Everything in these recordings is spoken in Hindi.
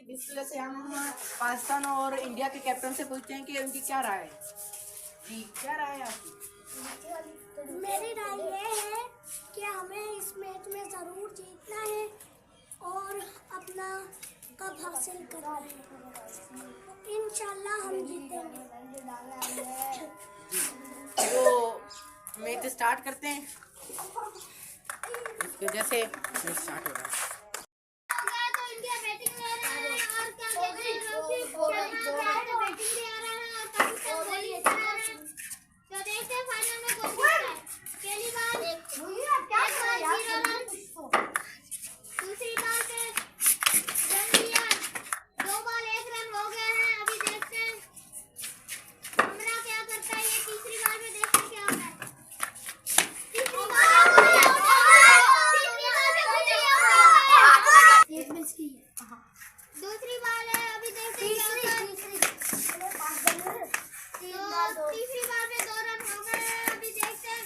जिस वजह से हम पाकिस्तान और इंडिया के कैप्टन से पूछते हैं कि उनकी क्या राय है। जी, क्या राय है आपकी? मेरी राय ये है कि हमें इस मैच में ज़रूर जीतना है और अपना कप हासिल करना है। इंशाल्लाह हम जीतेंगे। तो मैच स्टार्ट करते हैं। इसकी वजह से स्टार्ट हो रहा है। दूसरी बॉल है, अभी देखते हैं तीसरी बॉल पे 2 रन हो गए हैं, अभी देखते हैं।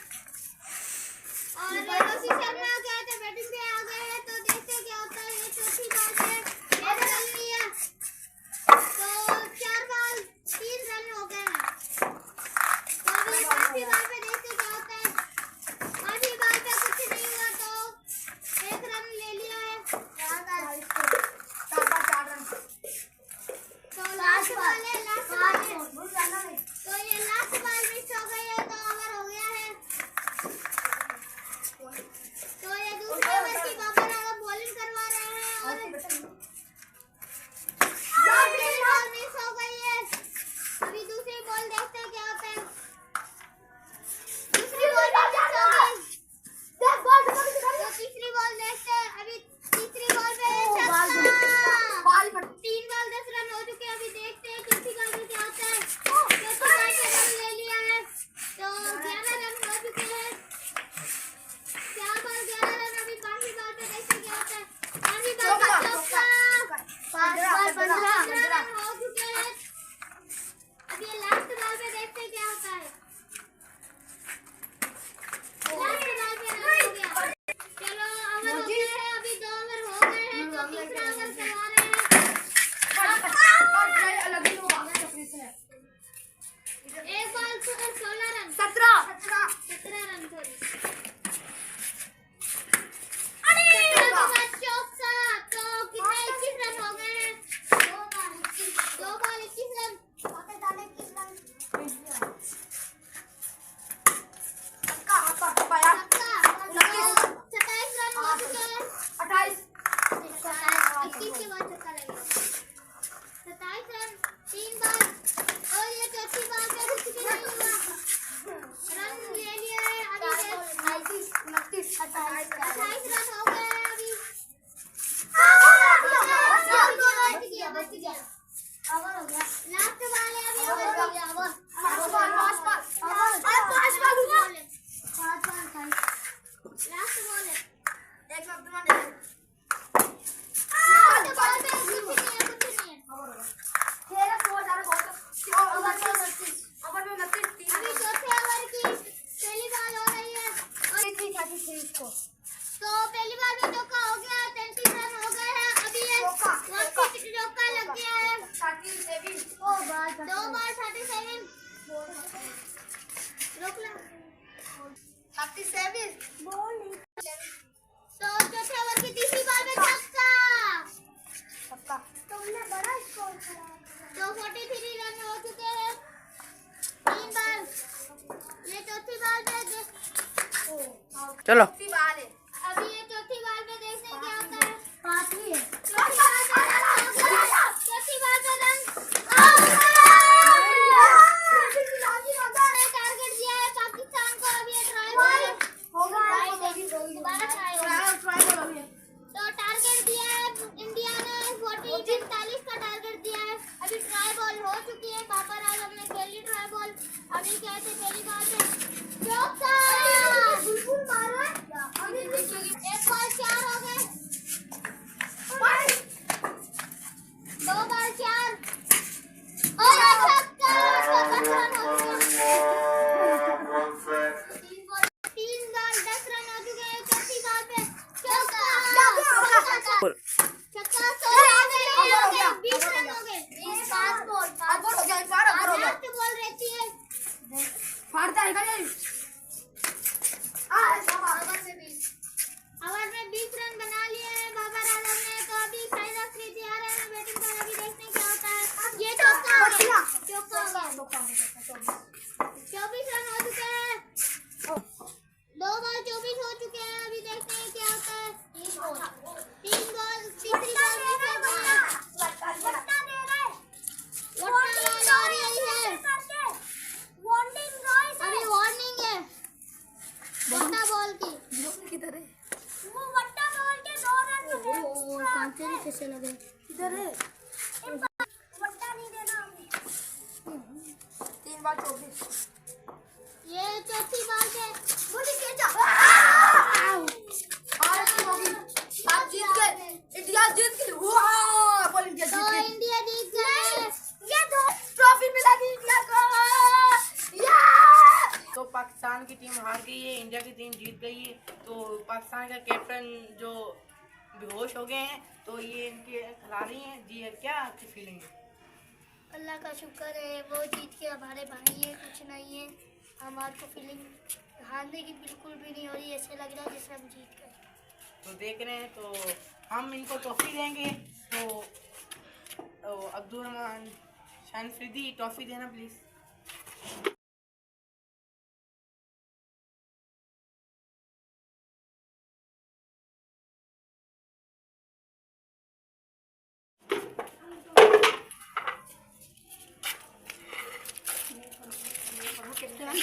और रोहित शर्मा क्या थे बैटिंग पे आ गए हैं, तो देखते हैं क्या होता है। ये चौथी बॉल पे 1 रन लिया, तो 4 बॉल 3 रन हो गए हैं। तो अभी पांचवी बॉल पे देखते क्या होता है। पांचवी बॉल पे कुछ नहीं हुआ, तो 1 रन ले लिया है। तो लास्ट बॉल है, तो ये लास्ट बॉल मिस हो गई है, तो ओवर हो गया है। तो ये दूसरे ओवर की बाबर बॉलिंग करवा रहे हैं और बॉल मिस हो गई है। अभी दूसरी बॉल देखते हैं क्या होता है। दूसरी बॉल मिस हो गई, तो तीसरी बॉल देखते हैं। अभी तीसरी बॉल पे 3 बॉल 10 रन हो चुके हैं। अभी देखते हैं चौथी बॉल में क्या होता है। चौथी बॉल पे रन ले लिया है, तो 11 रन हो चुके हैं। 4 बॉल 11 रन। अभी पांचवी बॉल पे देखते हैं क्या होता है। पांचवी बॉल पे चौका, 15 रन हो चुके हैं। अब ये लास्ट बॉल पे देखते हैं क्या होता है। लास्ट बॉल पे रन हो गया। चलो ओवर हो गए हैं, अभी 2 ओवर हो गए हैं, तो तीसरा ओवर करवा रहे हैं। एक बॉल 16 रन, 17 रन सॉरी। 17 के बाद चौका, तो कितने 21 रन हो गए हैं। 2 बॉल 21 रन। छक्का, 27 रन हो चुके हैं। 21 के बाद छक्का लगेगा। 27 रन, 3 बॉल, और ये चौथी बॉल पे कुछ भी नहीं हुआ, रन ले लिया है। अभी 28 रन हो गए हैं। अभी बच गया, ओवर हो गया। लास्ट बॉल है, अभी ओवर हो गया। लास्ट बॉल है, लास्ट बॉल पे कुछ नहीं है। अभी चौथे ओवर की पहली बॉल हो रही है, तो पहली बॉल में चौका हो गया, 33 रन हो गए हैं। अभी ये चौका लग गया है, 2 बॉल 37 रोक लो। तो चौथे ओवर की तीसरी बॉल में छक्का, तुमने बड़ा स्कोर करा। तो 43 रन हो चुके हैं। 3 बॉल, ये चौथी बॉल पे चलो अभी ये चौथी बॉल पे देखते हैं क्या होता है। पांचवी है, चौथी बॉल पे रन टारगेट दिया है पाकिस्तान को। अभी ये ट्राई बॉल दोबारा ट्राई होगा, तो टारगेट दिया है इंडिया ने 45 का टारगेट दिया है। अभी ट्राई बॉल हो चुकी है। बाबर आजम ने पहली ट्राई बॉल, अभी कहते पहली बॉल पे चौका, ओवर में 20 रन बना लिए हैं बाबर आजम ने। तो अभी साइड अफरीदी आ रहे हैं बैटिंग पर, अभी देखते हैं क्या होता है। ये चौका हो गया, चौका हो गया। 24 रन हो चुके हैं, 2 बॉल 24 हो चुके हैं। अभी देखते हैं क्या होता है। 3 बॉल, तीसरी बॉल आ रही है, अभी वार्निंग है वट्टा बॉल की। किधर है वो वट्टा बॉल के 2 रन मिले। कांटे कैसे लगे किधर है वट्टा नहीं देना हमें। 3 बार 24। ये चौथी बॉल पे मुझे क्या आप जीत गए, इंडिया जीत गई। वाह, बोल इंडिया तो जीत गई। इंडिया जीत गए। ये 2 ट्रॉफी मिला दी इंडिया को। तो पाकिस्तान की टीम हार गई है, इंडिया की टीम जीत गई है। तो पाकिस्तान का कैप्टन जो बेहोश हो गए हैं, तो ये इनके खिलाड़ी हैं जी। क्या आपकी फीलिंग है? अल्लाह का शुक्र है वो जीत के हमारे भाई है, कुछ नहीं है। हमारे को फीलिंग हारने की बिल्कुल भी नहीं हो रही, ऐसे लग रहा है जैसे हम जीत गए। तो देख रहे हैं, तो हम इनको ट्रॉफी देंगे। तो अब्दुल रहमान शानफरीदी ट्रॉफी देना प्लीज।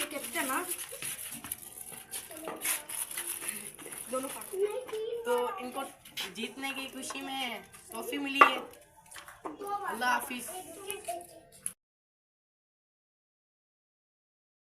कैप्टन हाँ दोनों तो इनको जीतने की खुशी में ट्रॉफी मिली है। अल्लाह हाफिज।